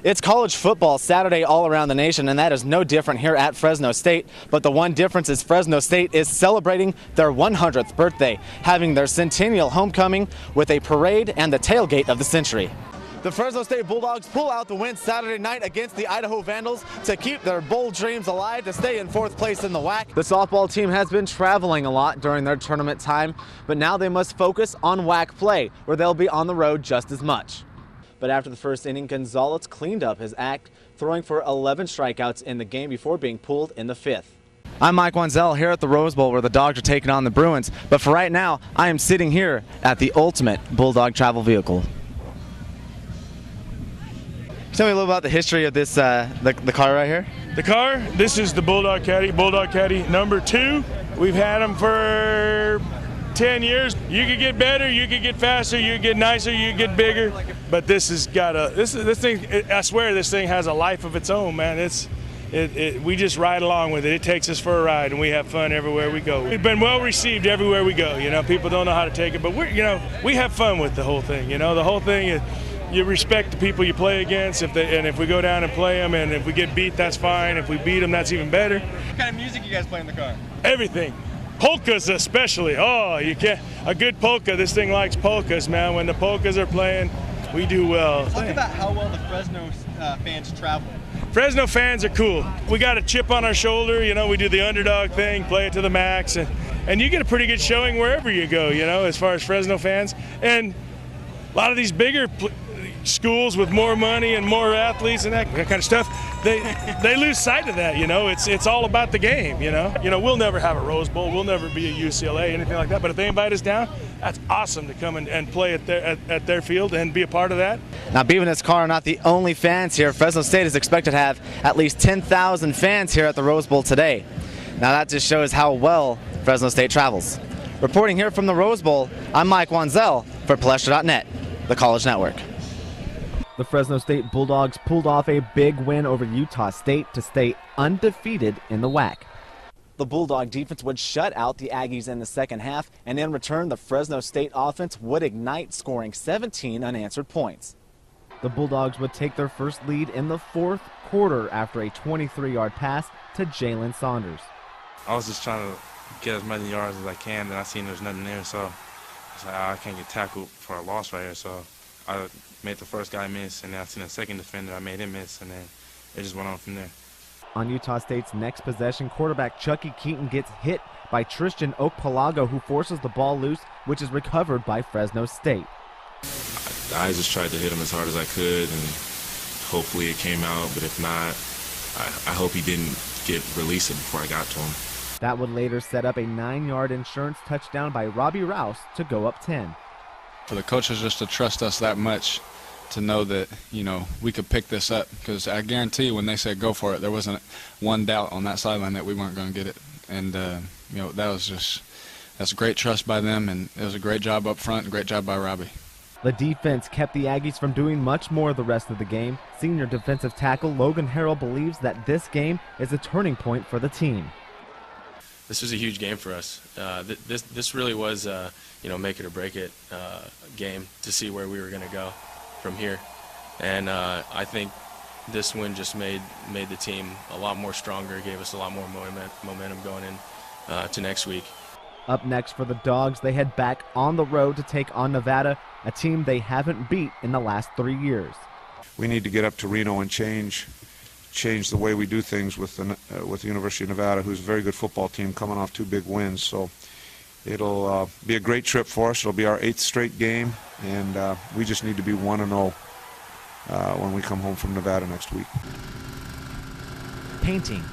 It's college football Saturday all around the nation, and that is no different here at Fresno State. But the one difference is Fresno State is celebrating their 100th birthday, having their centennial homecoming with a parade and the tailgate of the century. The Fresno State Bulldogs pull out the win Saturday night against the Idaho Vandals to keep their bold dreams alive to stay in 4th place in the WAC. The softball team has been traveling a lot during their tournament time, but now they must focus on WAC play, where they'll be on the road just as much. But after the first inning, Gonzalez cleaned up his act, throwing for 11 strikeouts in the game before being pulled in the 5th. I'm Mike Wanzel here at the Rose Bowl, where the Dogs are taking on the Bruins. But for right now, I am sitting here at the ultimate Bulldog travel vehicle. Tell me a little about the history of this, the car right here. The car, this is the Bulldog Caddy number 2. We've had them for 10 years. You could get better, you could get faster, you could get nicer, you could get bigger. But this has got this thing, I swear this thing has a life of its own, man. We just ride along with it. It takes us for a ride, and we have fun everywhere we go. We've been well received everywhere we go. You know, people don't know how to take it, but we have fun with the whole thing. You know, the whole thing is you respect the people you play against. And if we go down and play them, and if we get beat, that's fine. If we beat them, that's even better. What kind of music you guys play in the car? Everything. Polkas especially. Oh, you can't. A good polka. This thing likes polkas, man. When the polkas are playing, we do well. Talk about how well the Fresno fans travel. Fresno fans are cool. We got a chip on our shoulder. You know, we do the underdog thing, play it to the max, and you get a pretty good showing wherever you go. You know, as far as Fresno fans, and a lot of these bigger schools with more money and more athletes and that kind of stuff, they lose sight of that. You know, it's all about the game. You know, we'll never have a Rose Bowl, we'll never be a UCLA, anything like that. But if they invite us down, that's awesome to come and play at their field and be a part of that. Now, Beav and his car are not the only fans here. Fresno State is expected to have at least 10,000 fans here at the Rose Bowl today. Now that just shows how well Fresno State travels. Reporting here from the Rose Bowl, I'm Mike Wanzel for Palestra.net, the College Network. The Fresno State Bulldogs pulled off a big win over Utah State to stay undefeated in the WAC. The Bulldog defense would shut out the Aggies in the second half, and in return, the Fresno State offense would ignite, scoring 17 unanswered points. The Bulldogs would take their first lead in the 4th quarter after a 23-yard pass to Jalen Saunders. I was just trying to get as many yards as I can, and I seen there's nothing there, so it's like, I can't get tackled for a loss right here, so I made the first guy miss, and then I seen the second defender, I made him miss, and then it just went on from there. On Utah State's next possession, quarterback Chucky Keaton gets hit by Tristan Okpalago, who forces the ball loose, which is recovered by Fresno State. I just tried to hit him as hard as I could, and hopefully it came out, but if not, I hope he didn't get released before I got to him. That would later set up a 9-yard insurance touchdown by Robbie Rouse to go up 10. For the coaches just to trust us that much, to know that, you know, we could pick this up, because I guarantee you when they said go for it, there wasn't one doubt on that sideline that we weren't going to get it. And, you know, that's great trust by them, and it was a great job up front, and great job by Robbie. The defense kept the Aggies from doing much more the rest of the game. Senior defensive tackle Logan Harrell believes that this game is a turning point for the team. This was a huge game for us. This really was, you know, make it or break it game to see where we were going to go from here. And I think this win just made the team a lot more stronger, gave us a lot more momentum going in to next week. Up next for the Dogs, they head back on the road to take on Nevada, a team they haven't beat in the last 3 years. We need to get up to Reno and change the way we do things with the University of Nevada, who's a very good football team coming off 2 big wins. So it'll be a great trip for us. It'll be our 8th straight game, and we just need to be 1-0 when we come home from Nevada next week. Painting,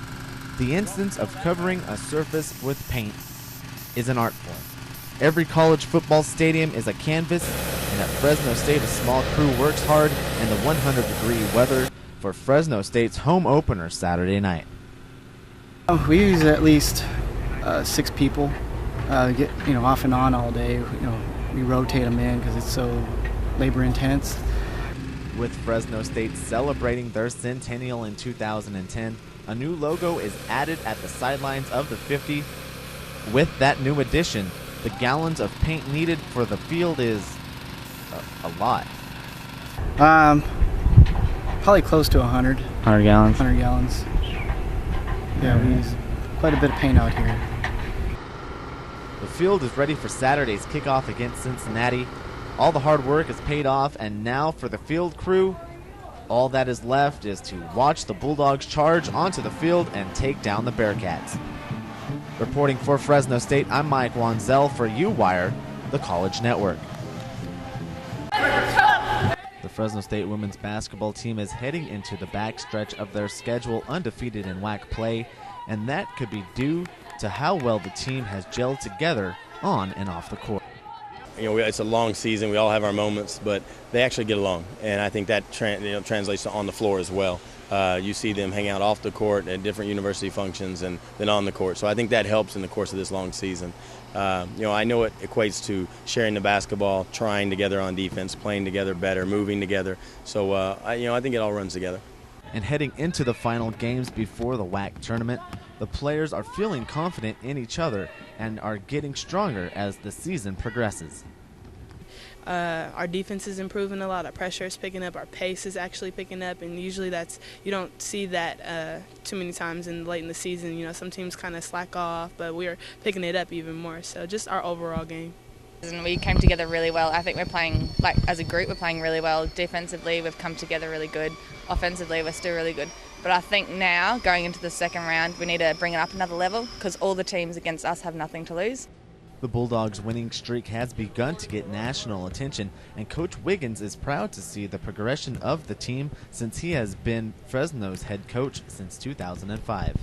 the instance of covering a surface with paint, is an art form. Every college football stadium is a canvas, and at Fresno State, a small crew works hard in the 100-degree weather for Fresno State's home opener Saturday night. We use at least 6 people, get off and on all day. We rotate them in because it's so labor intense. With Fresno State celebrating their centennial in 2010, a new logo is added at the sidelines of the 50. With that new addition, the gallons of paint needed for the field is a lot. Probably close to 100. 100 gallons. 100 gallons. Yeah, we use quite a bit of paint out here. The field is ready for Saturday's kickoff against Cincinnati. All the hard work has paid off, and now for the field crew, all that is left is to watch the Bulldogs charge onto the field and take down the Bearcats. Reporting for Fresno State, I'm Mike Wanzel for U-Wire, the College Network. The Fresno State women's basketball team is heading into the backstretch of their schedule undefeated in WAC play, and that could be due to how well the team has gelled together on and off the court. You know, it's a long season. We all have our moments, but they actually get along, and I think that translates to on the floor as well. You see them hang out off the court at different university functions and then on the court. So I think that helps in the course of this long season. You know, I know it equates to sharing the basketball, trying together on defense, playing together better, moving together. So, I think it all runs together. And heading into the final games before the WAC tournament, the players are feeling confident in each other and are getting stronger as the season progresses. Our defense is improving a lot. Our pressure is picking up. Our pace is actually picking up, and usually you don't see that too many times late in the season. You know, some teams kind of slack off, but we're picking it up even more. So just our overall game. And we came together really well. I think we're playing, as a group, we're playing really well. Defensively, we've come together really good. Offensively, we're still really good. But I think now, going into the second round, we need to bring it up another level because all the teams against us have nothing to lose. The Bulldogs' winning streak has begun to get national attention, and Coach Wiggins is proud to see the progression of the team since he has been Fresno's head coach since 2005.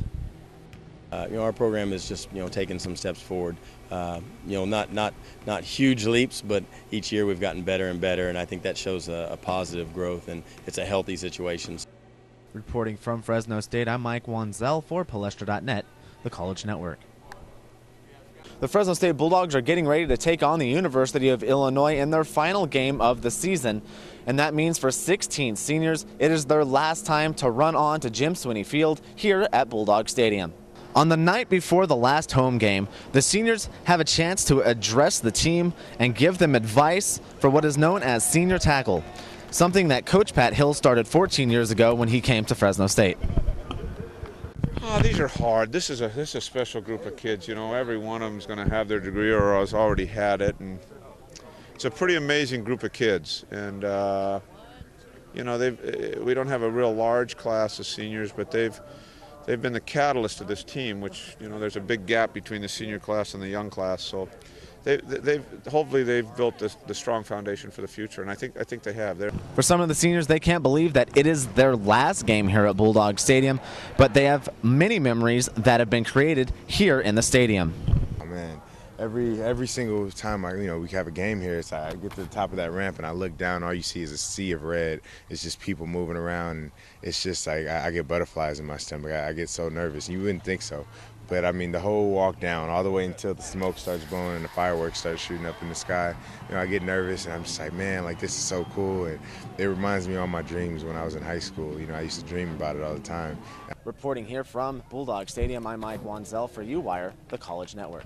Our program is just taking some steps forward. Not huge leaps, but each year we've gotten better and better, and I think that shows a positive growth, and it's a healthy situation. Reporting from Fresno State, I'm Mike Wanzel for Palestra.net, the College Network. The Fresno State Bulldogs are getting ready to take on the University of Illinois in their final game of the season. And that means for 16 seniors, it is their last time to run on to Jim Swinney Field here at Bulldog Stadium. On the night before the last home game, the seniors have a chance to address the team and give them advice for what is known as senior tackle, something that Coach Pat Hill started 14 years ago when he came to Fresno State. Oh, these are hard. This is a special group of kids. Every one of them is going to have their degree or has already had it, and it's a pretty amazing group of kids. And we don't have a real large class of seniors, but they've been the catalyst of this team. Which there's a big gap between the senior class and the young class. So hopefully they've built the strong foundation for the future, and I think they have. For some of the seniors, they can't believe that it is their last game here at Bulldog Stadium, but they have many memories that have been created here in the stadium. Oh man, every single time we have a game here, it's I get to the top of that ramp and I look down, all you see is a sea of red. It's just people moving around, and it's just like I get butterflies in my stomach. I get so nervous. You wouldn't think so. But I mean, the whole walk down, all the way until the smoke starts blowing and the fireworks start shooting up in the sky, I get nervous and I'm just like, man, this is so cool. And it reminds me of all my dreams when I was in high school. I used to dream about it all the time. Reporting here from Bulldog Stadium, I'm Mike Wanzel for U-Wire, the College Network.